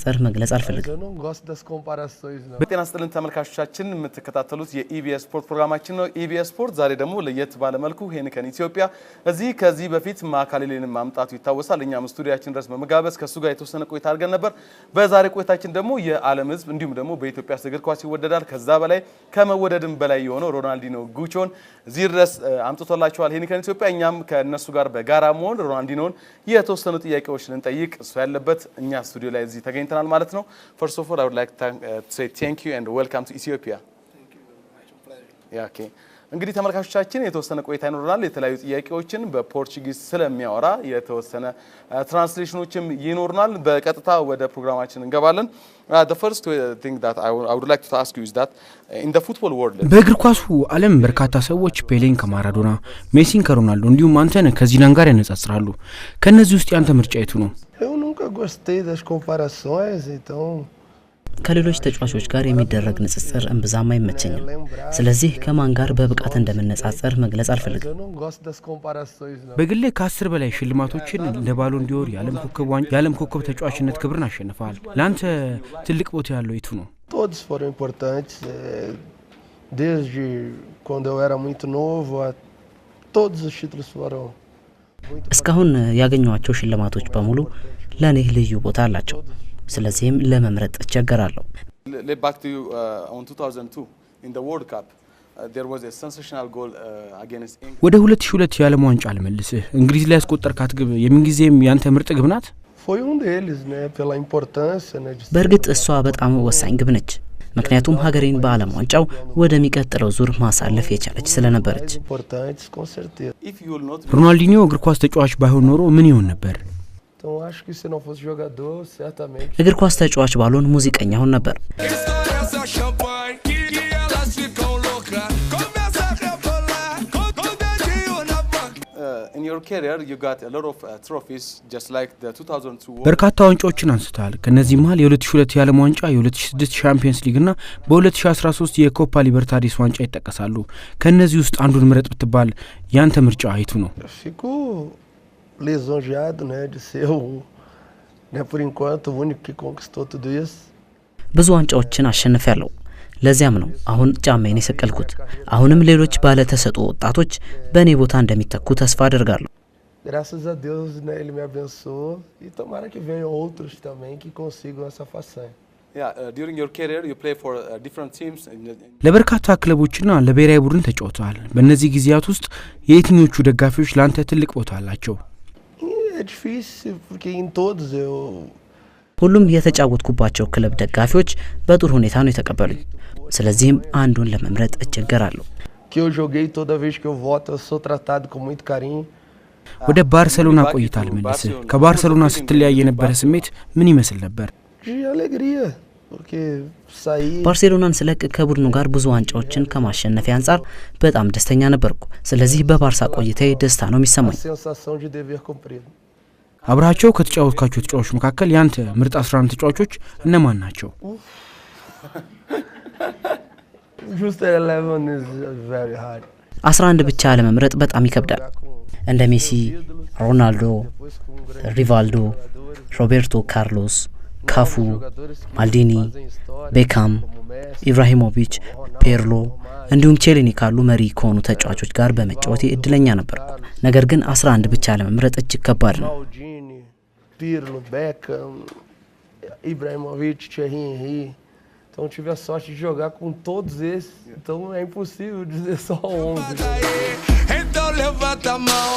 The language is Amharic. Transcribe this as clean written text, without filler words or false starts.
ጸር መግለጽ አልፈልግም። በጤና ስጥልን ተመልካቾቻችን የምትከታተሉት የኢቢኤስ ስፖርት ፕሮግራማችን ነው። ኢቢኤስ ስፖርት ዛሬ ደግሞ ለየት ባለ መልኩ ሄኒከን ኢትዮጵያ ከዚህ በፊት ማካሌሌን ማምጣቱ ይታወሳል። እኛም ስቱዲዮአችን ድረስ በመጋበዝ ከሱ ጋር የተወሰነ ቆይታ አድርገን ነበር። በዛሬ ቆይታችን ደግሞ የዓለም ሕዝብ እንዲሁም ደግሞ በኢትዮጵያ እግር ኳስ ይወደዳል ከዛ በላይ ከመወደድም በላይ የሆነው ሮናልዲኖ ጉቾን እዚህ ድረስ አምጥቶላችኋል ሄኒከን ኢትዮጵያ። እኛም ከነሱ ጋር በጋራ መሆን ሮናልዲኖን የተወሰኑ ጥያቄዎች ልንጠይቅ እሱ ያለበት እኛ ስቱዲዮ ላይ እዚህ ተገኝተናል ማለት ነው። First of all, I would like to say thank you and welcome to Ethiopia. Thank you very much. Pleasure. Yeah, okay. እንግዲህ ተመልካቾቻችን የተወሰነ ቆይታ ይኖርናል። የተለያዩ ጥያቄዎችን በፖርቹጊዝ ስለሚያወራ የተወሰነ ትራንስሌሽኖችም ይኖርናል። በቀጥታ ወደ ፕሮግራማችን እንገባለን። The first thing that I would like to ask you is that in the football world በእግር ኳሱ ዓለም በርካታ ሰዎች ፔሌን ከማራዶና ሜሲን ከሮናልዶ እንዲሁም አንተን ከዚዳን ጋር ያነጻጽራሉ። ከነዚህ ውስጥ ያንተ ምርጫ የቱ ነው? Eu nunca gostei das comparações, então ከሌሎች ተጫዋቾች ጋር የሚደረግ ንጽጽር እንብዛም አይመቸኝም። ስለዚህ ከማን ጋር በብቃት እንደምንነጻጸር መግለጽ አልፈልግም። eu não gosto das comparações não. በግሌ ከ10 በላይ ሽልማቶችን እንደ ባሎን ዲዮር የዓለም ኮከብ ተጫዋችነት ክብርን አሸንፈዋል። ለአንተ ትልቅ ቦታ ያለው የቱ ነው? Todos foram importantes, desde quando eu era muito novo, todos os títulos foram እስካሁን ያገኘኋቸው ሽልማቶች በሙሉ ለኔ ልዩ ቦታ አላቸው። ስለዚህም ለመምረጥ እቸገራለሁ። Let back to on 2002 in the World Cup there was a sensational goal against England. ወደ 2002 የዓለም ዋንጫ ልመልስህ። እንግሊዝ ላይ ያስቆጠርካት ግብ የምንጊዜም ያንተ ምርጥ ግብ ናት? Foi deles, né, pela importância, né, de በእርግጥ እሷ በጣም ወሳኝ ግብ ነች። ምክንያቱም ሀገሬን በዓለም ዋንጫው ወደሚቀጥለው ዙር ማሳለፍ የቻለች ስለነበረች። importantes com certeza. If you will not ሮናልዲኖ እግር ኳስ ተጫዋች ባይሆን ኖሮ ምን ይሆን ነበር? Então acho que se não fosse jogador, certamente እግር ኳስ ተጫዋች ባልሆን ሙዚቀኛ ሆን ነበር። in your career you got a lot of trophies just like the 2002 World በርካታ ዋንጫዎችን አንስተሃል። ከነዚህ መሃል የ2002 የዓለም ዋንጫ፣ የ2006 ቻምፒየንስ ሊግ እና በ2013 የኮፓ ሊበርታዲስ ዋንጫ ይጠቀሳሉ። ከነዚህ ውስጥ አንዱን ምረጥ ብትባል ያንተ ምርጫ አይቱ ነው? fico lisonjeado, né, de ser né, por enquanto o único que conquistou tudo isso. ብዙ ዋንጫዎችን አሸንፌያለሁ። ለዚያም ነው አሁን ጫማዬን የሰቀልኩት። አሁንም ሌሎች ባለ ተሰጥኦ ወጣቶች በእኔ ቦታ እንደሚተኩ ተስፋ አደርጋለሁ። Graças a Deus, né, ele me abençoou e tomara que venham outros também que consigam essa façanha. Yeah, during your career you play for different teams ለበርካታ ክለቦችና ለብሔራዊ ቡድን ተጫውተዋል። በእነዚህ ጊዜያት ውስጥ የየትኞቹ ደጋፊዎች ላንተ ትልቅ ቦታ አላቸው? É difícil porque em todos eu ሁሉም የተጫወትኩባቸው ክለብ ደጋፊዎች በጥሩ ሁኔታ ነው የተቀበሉኝ። ስለዚህም አንዱን ለመምረጥ እቸገራለሁ። que eu joguei toda vez que eu volto eu sou tratado com muito carinho. ወደ ባርሴሎና ቆይታ ልመልስህ። ከባርሴሎና ስትለያይ የነበረ ስሜት ምን ይመስል ነበር? De alegria, porque saí ባርሴሎናን ስለቅ ከቡድኑ ጋር ብዙ ዋንጫዎችን ከማሸነፍ አንፃር በጣም ደስተኛ ነበርኩ። ስለዚህ በባርሳ ቆይታዬ ደስታ ነው የሚሰማኝ። sensação de dever cumprido. አብራቸው ከተጫወትካቸው ተጫዋቾች መካከል ያንተ ምርጥ 11 ተጫዋቾች እነማን ናቸው? Just 11 is very hard. 11 ብቻ ለመምረጥ በጣም ይከብዳል። እንደ ሜሲ፣ ሮናልዶ፣ ሪቫልዶ፣ ሮቤርቶ ካርሎስ፣ ካፉ፣ ማልዲኒ፣ ቤካም፣ ኢብራሂሞቪች፣ ፔርሎ እንዲሁም ቼሊኒ ካሉ መሪ ከሆኑ ተጫዋቾች ጋር በመጫወቴ እድለኛ ነበርኩ። ነገር ግን 11 ብቻ ለመምረጥ እጅግ ከባድ ነው። Maldini, Pirlo, Beckham, Ibrahimovic, Thierry Henry. Então tive a sorte de jogar com todos esses. Então é impossível dizer só 11. Então levanta a mão.